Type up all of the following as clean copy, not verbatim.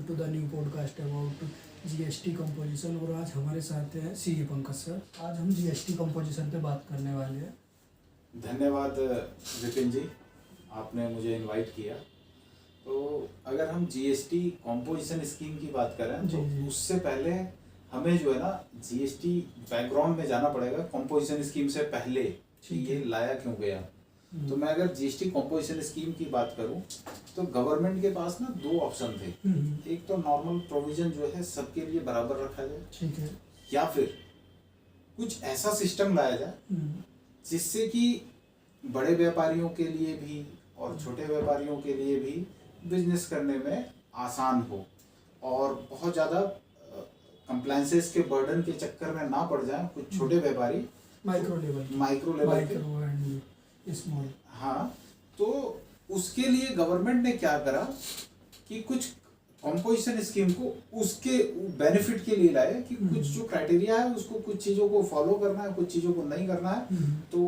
To the new podcast about GST composition. और आज हमारे साथ हैं सीए पंकज सर। आज हम जीएसटी कंपोजिशन पे बात करने वाले हैं। धन्यवाद विपिन जी, आपने मुझे इनवाइट किया। तो अगर हम जीएसटी कंपोजिशन स्कीम की बात करें तो उससे पहले हमें जो है ना जीएसटी बैकग्राउंड में जाना पड़ेगा कंपोजिशन स्कीम से पहले कि ये लाया क्यों गया। तो मैं अगर जीएसटी कंपोजिशन स्कीम की बात करूं तो गवर्नमेंट के पास ना दो ऑप्शन थे। एक तो नॉर्मल प्रोविजन जो है सबके लिए बराबर रखा जाए, ठीक है, या फिर कुछ ऐसा सिस्टम लाया जाए जिससे कि बड़े व्यापारियों के लिए भी और छोटे व्यापारियों के लिए भी बिजनेस करने में आसान हो और बहुत ज़्यादा कंप्लायंसेस के बर्डन के चक्कर में ना पड़ जाए कुछ छोटे व्यापारी माइक्रो लेवल स्मॉल। हाँ, तो उसके लिए गवर्नमेंट ने क्या करा कि कुछ कंपोजिशन स्कीम को उसके बेनिफिट के लिए लाए कि कुछ जो क्राइटेरिया है उसको कुछ चीज़ों को फॉलो करना है, कुछ चीज़ों को नहीं करना है। तो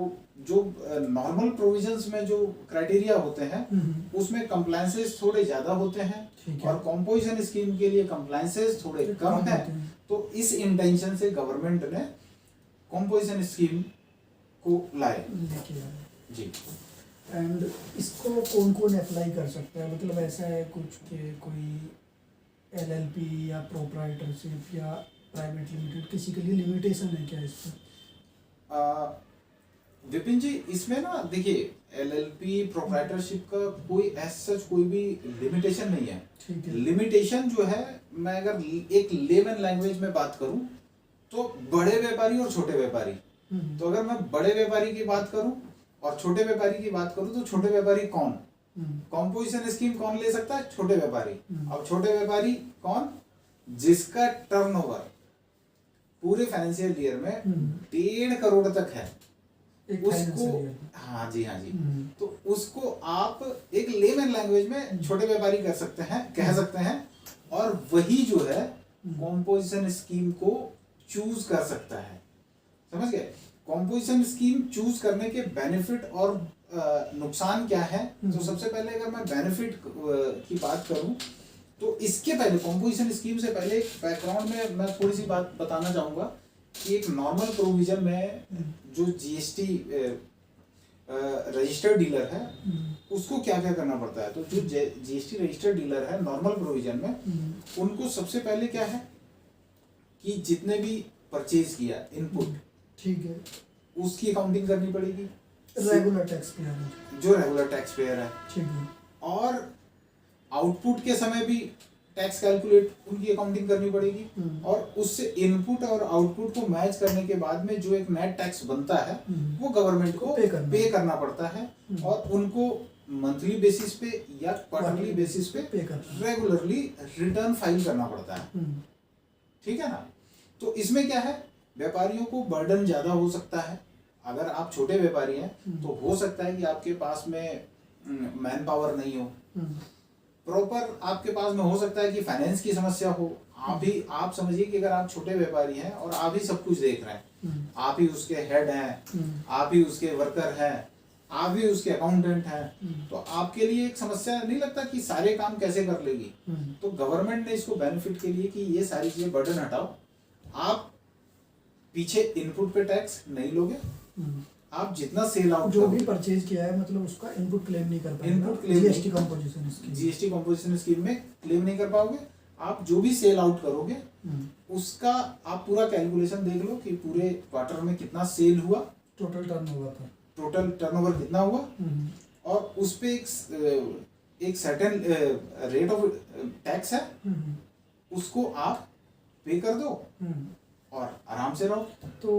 जो नॉर्मल प्रोविजंस में जो क्राइटेरिया होते हैं उसमें कंप्लायंसेस थोड़े ज़्यादा होते हैं और कंपोजिशन स्कीम के लिए कंप्लायंसेस थोड़े कम है। तो इस इंटेंशन से गवर्नमेंट ने कंपोजिशन स्कीम को लाए जी। एंड इसको कौन कौन अप्लाई कर सकता है? मतलब ऐसा है कुछ के कोई एलएलपी या प्रोप्राइटरशिप या प्राइवेट लिमिटेड, किसी के लिए लिमिटेशन है क्या इस पर? विपिन जी, इसमें ना देखिए एलएलपी प्रोप्राइटरशिप का कोई सच कोई भी लिमिटेशन नहीं है। लिमिटेशन जो है, मैं अगर एक लेमन लैंग्वेज में बात करूं तो बड़े व्यापारी और छोटे व्यापारी। तो अगर मैं बड़े व्यापारी की बात करूं और छोटे व्यापारी की बात करूं तो छोटे व्यापारी कौन? कंपोजिशन स्कीम कौन ले सकता है? छोटे व्यापारी। अब छोटे व्यापारी कौन? जिसका टर्नओवर पूरे फाइनेंशियल ईयर में 1.5 करोड़ तक है उसको। हाँ जी, हाँ जी। तो उसको आप एक लेमन लैंग्वेज में छोटे व्यापारी कर सकते हैं, कह सकते हैं, और वही जो है कंपोजिशन स्कीम को चूज कर सकता है। समझ गए? कंपोजिशन स्कीम चूज करने के बेनिफिट और नुकसान क्या है। तो सबसे पहले अगर मैं बेनिफिट की बात करूं तो इसके पहले कंपोजिशन स्कीम से पहले एक बैकग्राउंड में मैं थोड़ी सी बात बताना चाहूंगा कि एक नॉर्मल प्रोविजन में जो जीएसटी रजिस्टर्ड डीलर है उसको क्या क्या करना पड़ता है। तो जो जीएसटी रजिस्टर्ड डीलर है नॉर्मल प्रोविजन में, उनको सबसे पहले क्या है कि जितने भी परचेज किया इनपुट, ठीक है, उसकी अकाउंटिंग करनी पड़ेगी। रेगुलर टैक्स पेयर जो रेगुलर टैक्स पेयर है, ठीक है, और आउटपुट के समय भी टैक्स कैलकुलेट उनकी अकाउंटिंग करनी पड़ेगी। और उससे इनपुट और आउटपुट को मैच करने के बाद में जो एक नेट टैक्स बनता है वो गवर्नमेंट को पे करना पड़ता है। और उनको मंथली बेसिस पे या क्वार्टरली बेसिस पे रेगुलरली रिटर्न फाइल करना पड़ता है। ठीक है ना? तो इसमें क्या है, व्यापारियों को बर्डन ज्यादा हो सकता है। अगर आप छोटे व्यापारी हैं तो हो सकता है कि आपके पास में मैन पावर नहीं हो प्रॉपर, आपके पास में हो सकता है कि फाइनेंस की समस्या हो। आप समझिए कि अगर आप छोटे व्यापारी हैं और आप ही सब कुछ देख रहे हैं, आप ही उसके हेड हैं, आप ही उसके वर्कर हैं, आप ही उसके अकाउंटेंट हैं, तो आपके लिए एक समस्या नहीं लगता कि सारे काम कैसे कर लेगी। तो गवर्नमेंट ने इसको बेनिफिट के लिए कि ये सारी चीजें बर्डन हटाओ, आप पीछे इनपुट पे टैक्स नहीं लोगे, आप जितना सेल आउट जो भी परचेज किया है मतलब उसका इनपुट क्लेम नहीं कर पाएंगे। Input claim GST composition scheme में क्लेम नहीं कर पाओगे। आप जो भी सेल आउट करोगे उसका आप पूरा कैलकुलेशन देख लो कि पूरे क्वार्टर में कितना सेल हुआ, टोटल टर्नओवर कितना हुआ, और उस पे एक सर्टेन रेट ऑफ टैक्स है, उसको आप पे कर दो और आराम से रहो। तो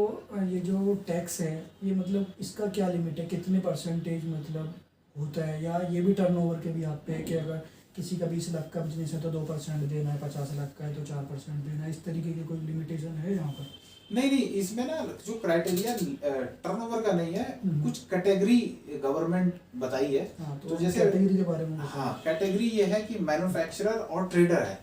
ये जो टैक्स है ये मतलब इसका क्या लिमिट है, कितने परसेंटेज मतलब होता है, या ये भी टर्नओवर के भी आप पे कि अगर किसी का 20 लाख का बिजनेस है तो 2% देना है, 50 लाख का है तो 4% देना है, इस तरीके की कोई लिमिटेशन है यहाँ पर? नहीं, इसमें ना जो क्राइटेरिया टर्नओवर का नहीं है, कुछ कैटेगरी गवर्नमेंट बताई है। तो जैसे कैटेगरी के बारे में, हाँ, कैटेगरी ये है कि मैन्युफैक्चरर और ट्रेडर है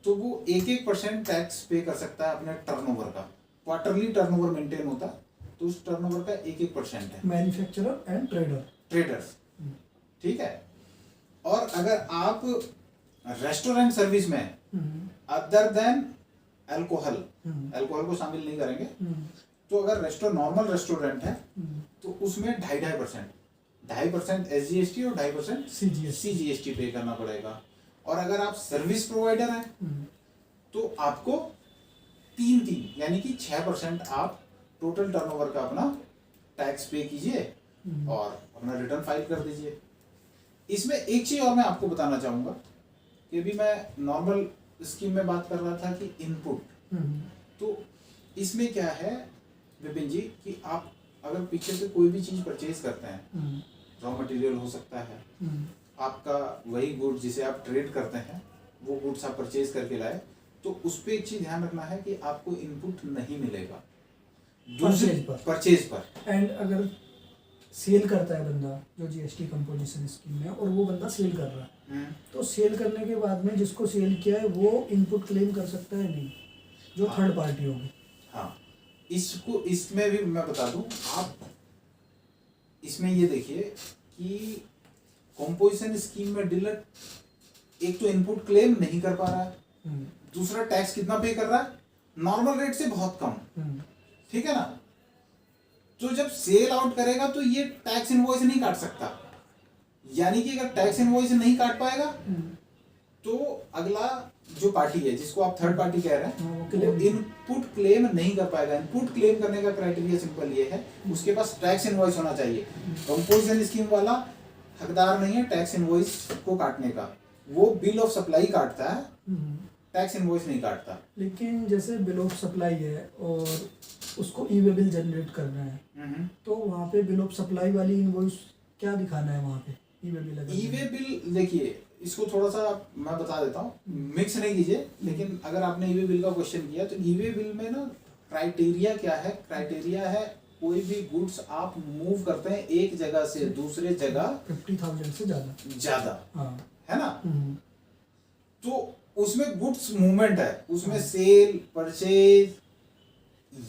तो वो 1% टैक्स पे कर सकता है अपने टर्नओवर का। क्वार्टरली टर्नओवर मेंटेन होता है तो उस टर्नओवर का 1% है। मैन्युफैक्चरर एंड ट्रेडर्स, ठीक है। और अगर आप रेस्टोरेंट सर्विस में अदर देन अल्कोहल, हम्म, अल्कोहल को शामिल नहीं करेंगे, हम्म, तो अगर नॉर्मल रेस्टोरेंट है हम्म, तो उसमें 2.5% SGST और 2.5% CGST, CGST पे करना पड़ेगा। और अगर आप सर्विस प्रोवाइडर हैं हम्म, तो आपको 3 यानी कि 6% आप टोटल टर्नओवर का अपना टैक्स पे कीजिए हम्म, और अपना रिटर्न फाइल कर दीजिए। इसमें एक चीज और मैं आपको बताना चाहूंगा कि अभी मैं नॉर्मल स्कीम में बात कर रहा था कि इनपुट, हम्म, तो इसमें क्या है विपिन जी कि आप अगर पीछे से कोई भी चीज परचेज करते हैं, हम्म, रॉ मटेरियल हो सकता है, हम्म, आपका वही गुड जिसे आप ट्रेड करते हैं वो गुड्स आप परचेज करके लाए, तो उस पर एक चीज ध्यान रखना है कि आपको इनपुट नहीं मिलेगा परचेज पर। एंड अगर सेल करता है बंदा जो जीएसटी कंपोजिशन स्कीम में, और वो बंदा सेल कर रहा है, तो सेल करने के बाद में जिसको सेल किया है वो इनपुट क्लेम कर सकता है नहीं, जो थर्ड पार्टी होगी। हाँ, इसको इसमें भी मैं बता दूं, आप इसमें ये देखिए कि कंपोजिशन स्कीम में डीलर एक तो इनपुट क्लेम नहीं कर पा रहा है, दूसरा टैक्स कितना पे कर रहा है, नॉर्मल रेट से बहुत कम, ठीक है ना। तो जब सेल आउट करेगा तो ये टैक्स इनवॉइस नहीं काट सकता, यानी कि अगर टैक्स इनवॉइस नहीं काट पाएगा तो अगला जो पार्टी है जिसको आप थर्ड पार्टी कह रहे हैं वो इनपुट क्लेम नहीं कर पाएगा। इनपुट क्लेम करने का क्राइटेरिया सिंपल ये है, उसके पास टैक्स इनवॉइस होना चाहिए। कंपोजिशन स्कीम वाला हकदार नहीं है टैक्स इनवॉइस को काटने का, वो बिल ऑफ सप्लाई काटता है, टैक्स इनवॉइस नहीं काटता। लेकिन जैसे बिल ऑफ सप्लाई है और उसको ई वे बिल जनरेट करना है, तो वहाँ पे बिल ऑफ सप्लाई वाली इनवॉइस क्या दिखाना है वहाँ पे? ई वे बिल, ई वे बिल देखिए इसको थोड़ा सा मैं बता देता हूँ, मिक्स नहीं कीजिए, लेकिन अगर आपने ई वे बिल का क्वेश्चन किया तो ई वे बिल में ना क्राइटेरिया क्या है, क्राइटेरिया है कोई भी गुड्स आप मूव करते हैं एक जगह से दूसरे जगह 50,000 से ज्यादा, हाँ है ना, तो उसमें गुड्स मूवमेंट है, उसमें सेल, परचेज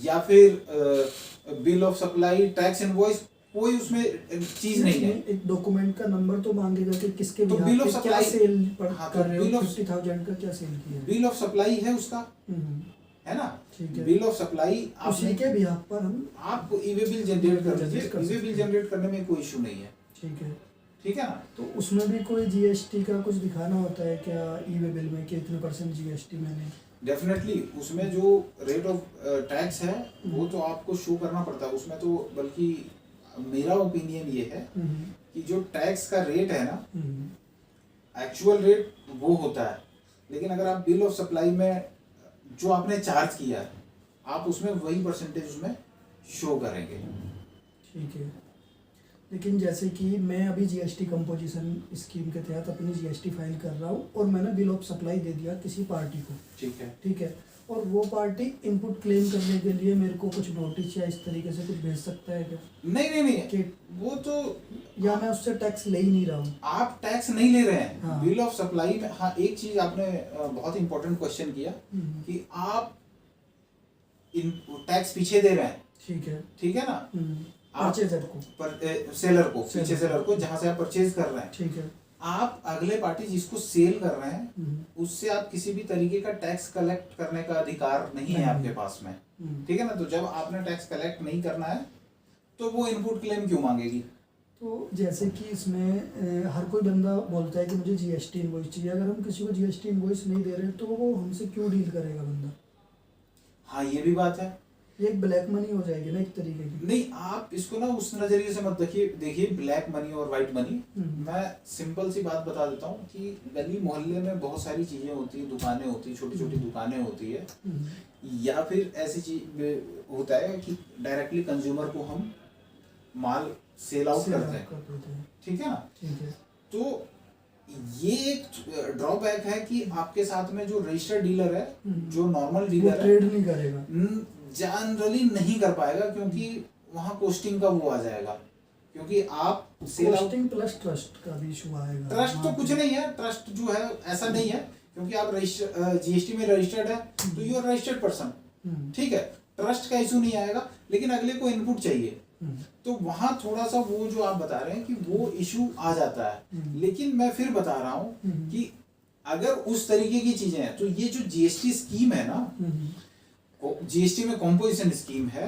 या फिर bill of supply, tax invoice, कोई उसमें चीज नहीं है। एक डॉक्यूमेंट का नंबर तो मांगेगा कि किसके तो बिल ऑफ क्या सेल कर रहे हो, 50,000 का क्या सेल किया है, बिल ऑफ सप्लाई है उसका, है ना, ठीक है। बिल ऑफ सप्लाई उसी के बिहाफ पर हम आपको ई वे बिल जनरेट कर दीजिए, ई वे बिल जनरेट करने में कोई इशू नहीं है, ठीक है ना। तो उसमें भी कोई जीएसटी का कुछ दिखाना होता है क्या ई वे बिल में कि इतने % जीएसटी मैंने? डेफिनेटली उसमें जो रेट ऑफ टैक्स है वो तो आपको शो करना पड़ता है उसमें, तो बल्कि मेरा ओपिनियन ये है कि जो टैक्स का रेट है ना एक्चुअल रेट वो होता है, लेकिन अगर आप बिल ऑफ सप्लाई में जो आपने चार्ज किया है आप उसमें वही % उसमें शो करेंगे, ठीक है। लेकिन जैसे कि मैं अभी जीएसटी कंपोजिशन स्कीम के तहत अपनी जीएसटी फाइल कर रहा हूँ और मैंने बिल ऑफ सप्लाई दे दिया किसी पार्टी को, ठीक है, और वो पार्टी इनपुट क्लेम करने के लिए मेरे को कुछ नोटिस या इस तरीके से कुछ भेज सकता है क्या? नहीं कि वो तो, या मैं उससे टैक्स ले ही नहीं रहा हूँ? आप टैक्स नहीं ले रहे हैं। हाँ। बिल ऑफ सप्लाई में हाँ एक चीज आपने बहुत इंपॉर्टेंट क्वेश्चन किया कि आप टैक्स पीछे दे रहे हैं, ठीक है ना, परचेजर को, सेलर को, पीछे सेलर को जहां से आप परचेज कर रहे हैं, ठीक है। आप अगले पार्टी जिसको सेल कर रहे हैं उससे आप किसी भी तरीके का टैक्स कलेक्ट करने का अधिकार नहीं है आपके पास में, ठीक है ना। तो जब आपने टैक्स कलेक्ट नहीं करना है तो वो इनपुट क्लेम क्यों मांगेगी? तो जैसे कि इसमें हर कोई बंदा बोलता है कि मुझे जीएसटी इनवॉइस चाहिए, अगर हम किसी को जीएसटी इनवॉइस नहीं दे रहे तो वो हमसे क्यों डील करेगा बंदा? हाँ ये भी बात है, ये एक ब्लैक मनी हो जाएगी ना एक तरीके की। नहीं आप इसको ना उस नजरिए से मत देखिए ब्लैक मनी और वाइट मनी। मैं सिंपल सी बात बता देता हूँ कि गली मोहल्ले में बहुत सारी चीजें होती है, दुकानें होती है, छोटी छोटी दुकानें होती है, या फिर ऐसी चीज होता है कि डायरेक्टली कंज्यूमर को हम माल सेल आउट करते हैं, ठीक है ना। ठीक है। तो ये एक ड्रॉबैक है कि आपके साथ में जो रजिस्टर्ड डीलर है, जो नॉर्मल डीलर है, ट्रेड नहीं करेगा, जनरली नहीं कर पाएगा, क्योंकि वहां कोस्टिंग का वो आ जाएगा, क्योंकि आप कोस्टिंग प्लस ट्रस्ट का भी इशू आएगा। ट्रस्ट तो कुछ नहीं है, ट्रस्ट जो है ऐसा नहीं है, क्योंकि आप जीएसटी में रजिस्टर्ड है तो यू आर रजिस्टर्ड पर्सन, ठीक है, ट्रस्ट का इशू नहीं आएगा। लेकिन अगले को इनपुट चाहिए तो वहां थोड़ा सा वो जो आप बता रहे हैं कि वो इशू आ जाता है। लेकिन मैं फिर बता रहा हूं कि अगर उस तरीके की चीजें हैं तो ये जो जीएसटी स्कीम है ना, जीएसटी में कॉम्पोजिशन स्कीम है,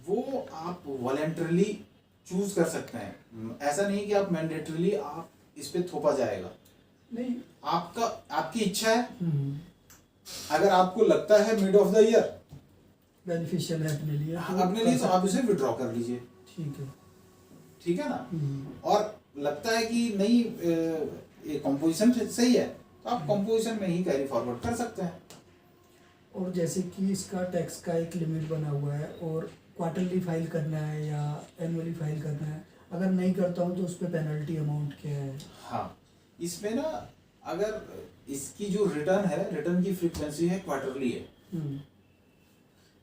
वो आप वॉलेंटरली चूज कर सकते हैं। ऐसा नहीं कि आप मैंडेटरीली आप इस पे थोपा जाएगा, नहीं, आपकी इच्छा है। अगर आपको लगता है mid of the year beneficial है अपने लिए, तो आप उसे विड्रॉ कर लीजिए, ठीक है ना। और लगता है कि नहीं ये कॉम्पोजिशन सही है तो आप कॉम्पोजिशन में ही कैरी फॉरवर्ड कर सकते हैं। और जैसे कि इसका टैक्स का एक लिमिट बना हुआ है और क्वार्टरली फाइल करना है या एनुअली फाइल करना है, अगर नहीं करता हूँ तो उस पर पेनल्टी अमाउंट क्या है? हाँ, इसमें ना अगर इसकी जो रिटर्न है, रिटर्न की फ्रीक्वेंसी है क्वार्टरली है।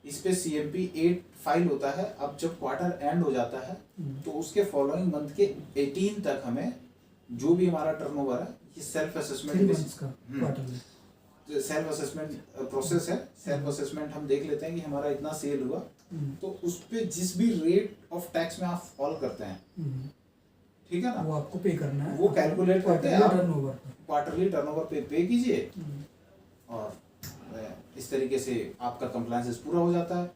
इस पे CMP 8 फाइल होता है। अब जब क्वार्टर एंड हो जाता है तो उसके फॉलोइंग मंथ के 18 तक हमें जो भी हमारा टर्नओवर है, ये self assessment self assessment process है। सेल्फ असेसमेंट हम देख लेते हैं कि हमारा इतना सेल हुआ, तो उस पे जिस भी रेट ऑफ टैक्स में आप फॉल करते हैं, ठीक है ना, वो आपको पे करना है, वो कैलकुलेट करके आप टर्नओवर क्वार्टरली टर्नओवर पे कीजिए और इस तरीके से आपका कंप्लायंस पूरा हो जाता है।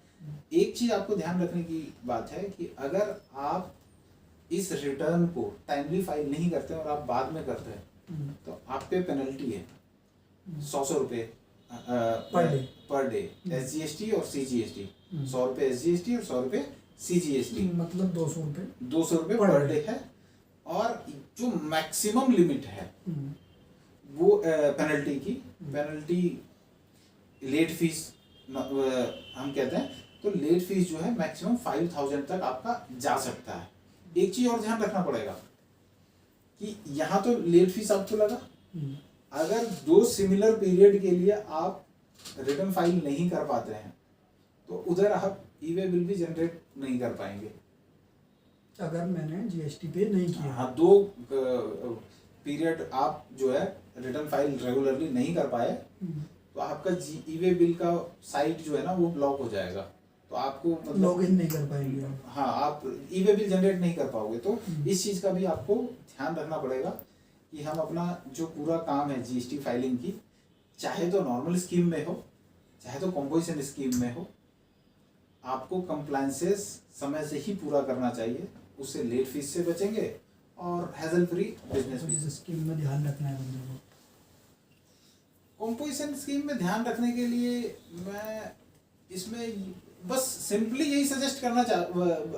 एक चीज आपको ध्यान रखने की बात है कि अगर आप इस रिटर्न को टाइमली फाइल नहीं करते और आप बाद में करते हैं तो आप पे पेनल्टी है 100 रुपये पर डे SGST और CGST। 100 रुपये SGST और 100 रुपये CGST, मतलब 200 रुपये पर डे है। और जो मैक्सिमम लिमिट है वो पेनल्टी लेट फीस हम कहते हैं, तो लेट फीस जो है मैक्सिमम 5000 तक आपका जा सकता है। एक चीज और ध्यान रखना पड़ेगा कि यहाँ तो लेट फीस आपको लगा, अगर 2 सिमिलर पीरियड के लिए आप रिटर्न फाइल नहीं कर पाते हैं तो उधर आप ई-वे बिल भी जनरेट नहीं कर पाएंगे। अगर मैंने GST पे नहीं किया, हाँ, 2 पीरियड आप जो है रिटर्न फाइल रेगुलरली नहीं कर पाए तो आपका ई-वे बिल का साइट जो है ना वो ब्लॉक हो जाएगा, तो आपको मतलब लॉगिन नहीं कर पाएंगे। हाँ, आप ई-वे बिल जनरेट नहीं कर पाओगे। तो इस चीज का भी आपको ध्यान रखना पड़ेगा कि हम अपना जो पूरा काम है GST फाइलिंग की, चाहे तो नॉर्मल स्कीम में हो चाहे तो कॉम्पोजिशन स्कीम में हो, आपको कंप्लायंसेस समय से ही पूरा करना चाहिए। उससे लेट फीस से बचेंगे और हैजल फ्री बिजनेस स्कीम में ध्यान रखना है बंदे को। कॉम्पोजिशन स्कीम में ध्यान रखने के लिए मैं इसमें बस सिंपली यही सजेस्ट करना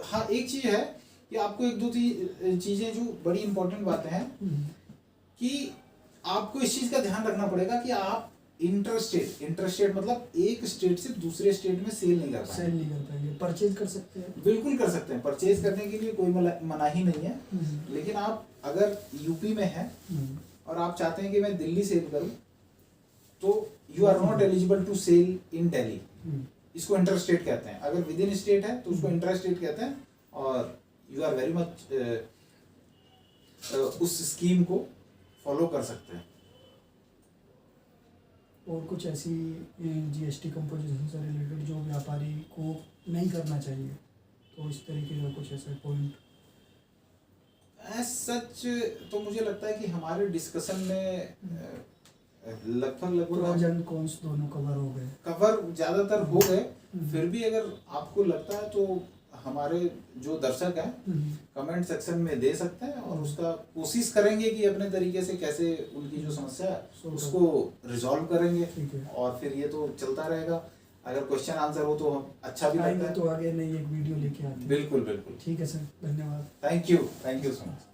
हाँ, एक चीज है कि आपको 1-2 चीजें जो बड़ी इंपॉर्टेंट बातें हैं कि आपको इस चीज का ध्यान रखना पड़ेगा कि आप इंटरस्टेट मतलब एक स्टेट से दूसरे स्टेट में सेल नहीं कर पाएंगे। परचेज कर सकते हैं, बिल्कुल कर सकते हैं। परचेज करने के लिए कोई मनाही नहीं है, लेकिन आप अगर यूपी में हैं और आप चाहते हैं कि मैं दिल्ली सेल करूं तो you are not eligible to sell in Delhi. इसको इंटरस्टेट कहते हैं। अगर विद इन स्टेट है तो उसको इंटरस्टेट कहते हैं और यू आर वेरी मच उस स्कीम को फॉलो कर सकते हैं। और कुछ ऐसी GST कंपोजिशन से रिलेटेड जो व्यापारी को नहीं करना चाहिए, तो इस तरीके का कुछ ऐसा पॉइंट? सच तो मुझे लगता है कि हमारे डिस्कशन में लगभग प्रोज एंड कॉन्स दोनों कवर ज्यादातर हो गए। फिर भी अगर आपको लगता है तो हमारे जो दर्शक हैं कमेंट सेक्शन में दे सकते हैं और उसका कोशिश करेंगे कि अपने तरीके से कैसे उनकी जो समस्या है उसको रिजॉल्व करेंगे। और फिर ये तो चलता रहेगा। अगर क्वेश्चन आंसर हो तो हम अच्छा भी लगता है तो आगे नई एक वीडियो लेके आते हैं। बिल्कुल बिल्कुल। ठीक है सर, धन्यवाद। Thank you so much.